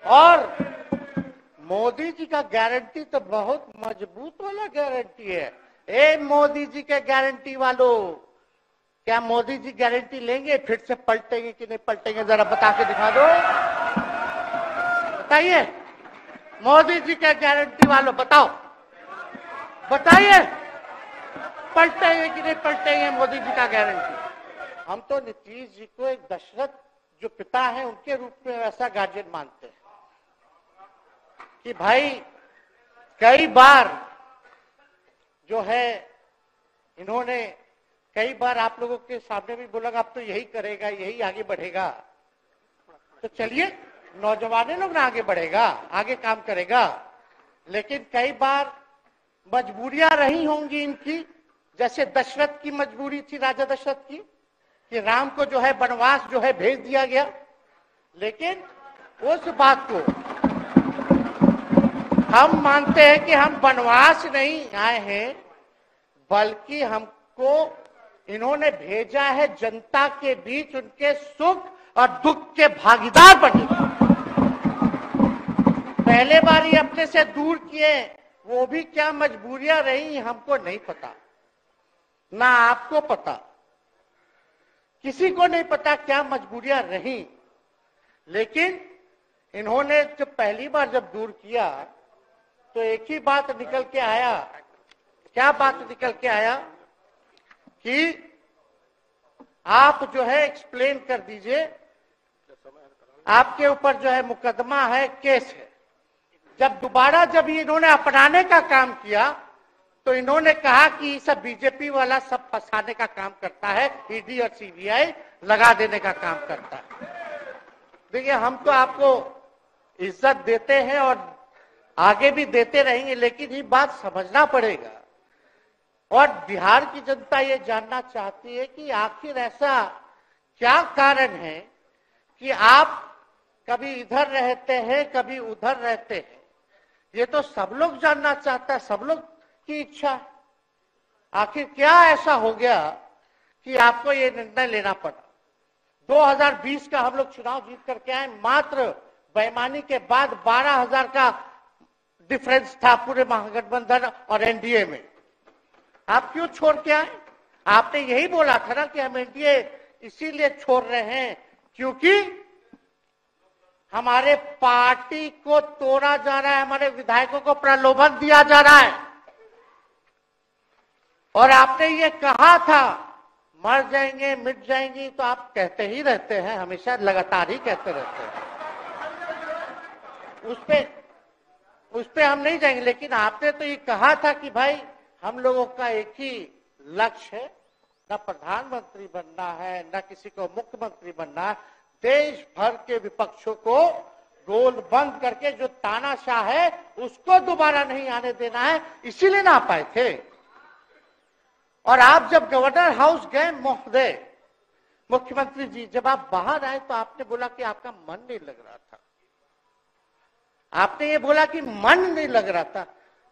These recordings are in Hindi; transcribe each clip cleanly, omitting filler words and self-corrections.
और मोदी जी का गारंटी तो बहुत मजबूत वाला गारंटी है। ए मोदी जी के गारंटी वालों, क्या मोदी जी गारंटी लेंगे फिर से पलटेंगे कि नहीं पलटेंगे? जरा बता के दिखा दो, बताइए। मोदी जी के गारंटी वालों बताओ, बताइए पलटेंगे कि नहीं पलटेंगे मोदी जी का गारंटी? हम तो नीतीश जी को एक दशरथ जो पिता है उनके रूप में ऐसा गार्जियन मानते हैं कि भाई कई बार जो है इन्होंने कई बार आप लोगों के सामने भी बोला अब तो यही करेगा, यही आगे बढ़ेगा। तो चलिए नौजवान लोग ना आगे बढ़ेगा, आगे काम करेगा। लेकिन कई बार मजबूरियां रही होंगी इनकी, जैसे दशरथ की मजबूरी थी, राजा दशरथ की, कि राम को जो है वनवास जो है भेज दिया गया। लेकिन उस बात को हम मानते हैं कि हम वनवास नहीं आए हैं, बल्कि हमको इन्होंने भेजा है जनता के बीच उनके सुख और दुख के भागीदार बने। पहले बार ये अपने से दूर किए, वो भी क्या मजबूरियां रही हमको नहीं पता, ना आपको पता, किसी को नहीं पता क्या मजबूरियां रही। लेकिन इन्होंने जब पहली बार जब दूर किया तो एक ही बात निकल के आया। क्या बात निकल के आया कि आप जो है एक्सप्लेन कर दीजिए, आपके ऊपर जो है मुकदमा है, केस है। जब दोबारा जब इन्होंने अपनाने का काम किया तो इन्होंने कहा कि सब बीजेपी वाला सब फंसाने का काम करता है, ईडी और सीबीआई लगा देने का काम करता है। देखिए हम तो आपको इज्जत देते हैं और आगे भी देते रहेंगे, लेकिन ये बात समझना पड़ेगा। और बिहार की जनता ये जानना चाहती है कि आखिर ऐसा क्या कारण है कि आप कभी इधर रहते हैं कभी उधर रहते हैं। ये तो सब लोग जानना चाहता है, सब लोग की इच्छा है। आखिर क्या ऐसा हो गया कि आपको ये निर्णय लेना पड़ा? 2020 का हम लोग चुनाव जीत करके आए, मात्र बेईमानी के बाद 12,000 का डिफरेंस था पूरे महागठबंधन और एनडीए में। आप क्यों छोड़ के आए? आपने यही बोला था ना कि हम एनडीए इसीलिए छोड़ रहे हैं क्योंकि हमारे पार्टी को तोड़ा जा रहा है, हमारे विधायकों को प्रलोभन दिया जा रहा है। और आपने ये कहा था मर जाएंगे मिट जाएंगी, तो आप कहते ही रहते हैं, हमेशा लगातार ही कहते रहते हैं। उस पे हम नहीं जाएंगे, लेकिन आपने तो ये कहा था कि भाई हम लोगों का एक ही लक्ष्य है, न प्रधानमंत्री बनना है न किसी को मुख्यमंत्री बनना है, देश भर के विपक्षों को गोल बंद करके जो तानाशाह है उसको दोबारा नहीं आने देना है, इसीलिए ना आ पाए थे। और आप जब गवर्नर हाउस गए महोदय, मुख्यमंत्री जी, जब आप बाहर आए तो आपने बोला कि आपका मन नहीं लग रहा था। आपने ये बोला कि मन नहीं लग रहा था।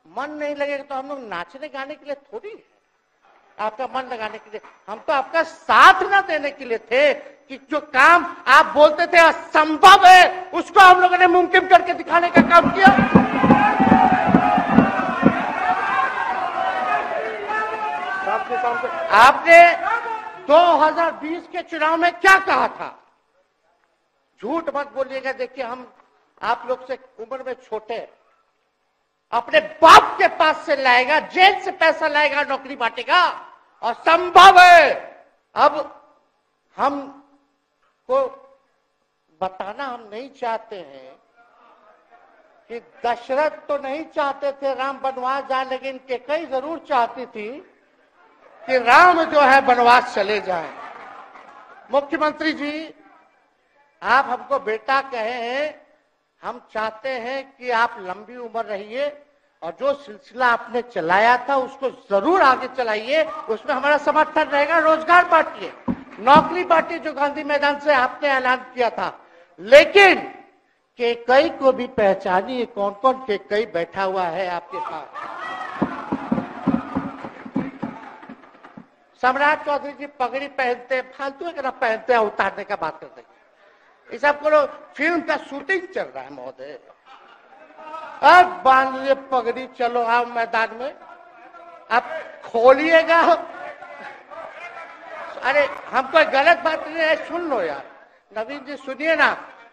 मन नहीं लगेगा तो हम लोग नाचने गाने के लिए थोड़ी है, आपका मन लगाने के लिए। हम तो आपका साथ ना देने के लिए थे कि जो काम आप बोलते थे असंभव है उसको हम लोगों ने मुमकिन करके दिखाने का काम किया। आपने 2020 के चुनाव में क्या कहा था? झूठ मत बोलिएगा। देखिए हम आप लोग से उम्र में छोटे, अपने बाप के पास से लाएगा, जेल से पैसा लाएगा, नौकरी बांटेगा, और संभव है। अब हम को बताना हम नहीं चाहते हैं कि दशरथ तो नहीं चाहते थे राम वनवास जाए, लेकिन कैकेयी जरूर चाहती थी कि राम जो है वनवास चले जाएं। मुख्यमंत्री जी, आप हमको बेटा कहे हैं, हम चाहते हैं कि आप लंबी उम्र रहिए और जो सिलसिला आपने चलाया था उसको जरूर आगे चलाइए, उसमें हमारा समर्थन रहेगा। रोजगार बांटिए, नौकरी बांटिए, जो गांधी मैदान से आपने ऐलान किया था। लेकिन कैकेयी को भी पहचानिए, कौन कौन कैकेयी बैठा हुआ है आपके साथ। सम्राट चौधरी जी पगड़ी पहनते, फालतू अगर पहनते हैं, उतारने का बात करते हैं। ये सब करो, फिल्म का शूटिंग चल रहा है महोदय। अब बांध लिए पगड़ी, चलो आओ मैदान में, अब खोलिएगा। अरे हम कोई गलत बात नहीं है, सुन लो यार नवीन जी, सुनिए ना,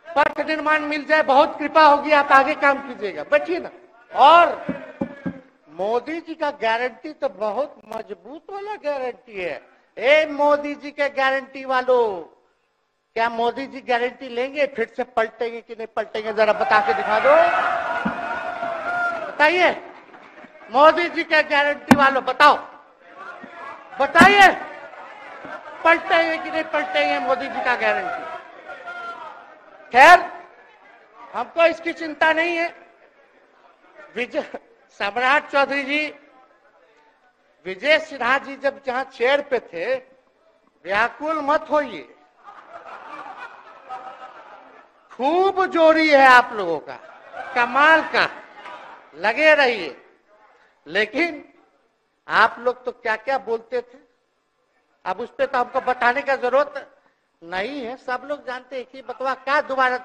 पथ निर्माण मिल जाए, बहुत कृपा होगी, आप आगे काम कीजिएगा, बैठिए ना। और मोदी जी का गारंटी तो बहुत मजबूत वाला गारंटी है। ए मोदी जी के गारंटी वालों, क्या मोदी जी गारंटी लेंगे फिर से पलटेंगे कि नहीं पलटेंगे, जरा बता के दिखा दो, बताइए। मोदी जी के गारंटी वालों बताओ, बताइए पलटेंगे कि नहीं पलटेंगे मोदी जी का गारंटी। खैर हमको इसकी चिंता नहीं है। विजय सम्राट चौधरी जी, विजय सिन्हा जी जब जहां चेयर पे थे, व्याकुल मत होइए, खूब जोड़ी है आप लोगों का, कमाल का, लगे रहिए। लेकिन आप लोग तो क्या क्या बोलते थे, अब उस पर तो हमको बताने का जरूरत नहीं है, सब लोग जानते हैं कि बकवा क्या दोबारा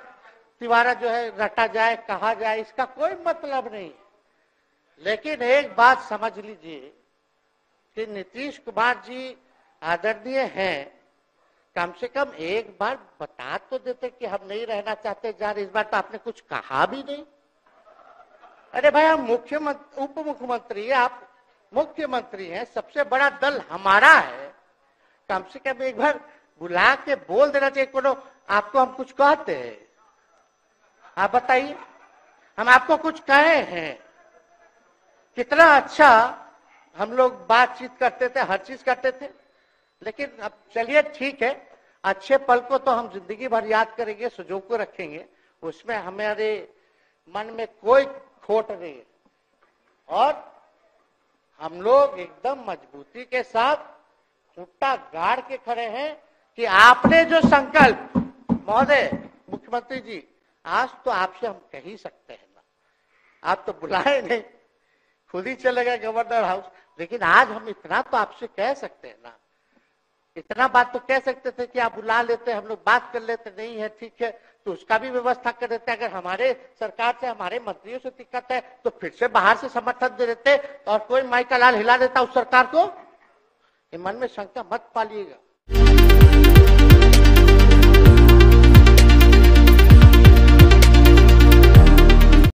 तिवारा जो है रटा जाए, कहा जाए, इसका कोई मतलब नहीं। लेकिन एक बात समझ लीजिए कि नीतीश कुमार जी आदरणीय हैं, कम से कम एक बार बता तो देते कि हम नहीं रहना चाहते जा रहे, इस बार तो आपने कुछ कहा भी नहीं। अरे भाई हम मुख्यमंत्री, उप मुख्यमंत्री, आप मुख्यमंत्री हैं, सबसे बड़ा दल हमारा है, कम से कम एक बार बुला के बोल देना चाहिए। कोनो आपको हम कुछ कहते हैं, आप बताइए, हम आपको कुछ कहे हैं? कितना अच्छा हम लोग बातचीत करते थे, हर चीज करते थे। लेकिन अब चलिए ठीक है, अच्छे पल को तो हम जिंदगी भर याद करेंगे, संजो को रखेंगे, उसमें हमारे मन में कोई खोट नहीं है। और हम लोग एकदम मजबूती के साथ खूंटा गाड़ के खड़े हैं कि आपने जो संकल्प, महोदय मुख्यमंत्री जी, आज तो आपसे हम कह ही सकते हैं ना, आप तो बुलाए नहीं, खुद ही चले गए गवर्नर हाउस, लेकिन आज हम इतना तो आपसे कह सकते हैं ना, इतना बात तो कह सकते थे कि आप बुला लेते, हम लोग बात कर लेते, नहीं है ठीक है तो उसका भी व्यवस्था कर देते। अगर हमारे सरकार से, हमारे मंत्रियों से दिक्कत है तो फिर से बाहर से समर्थन दे देते और कोई माई का लाल हिला देता उस सरकार को। मन में शंका मत पालिएगा।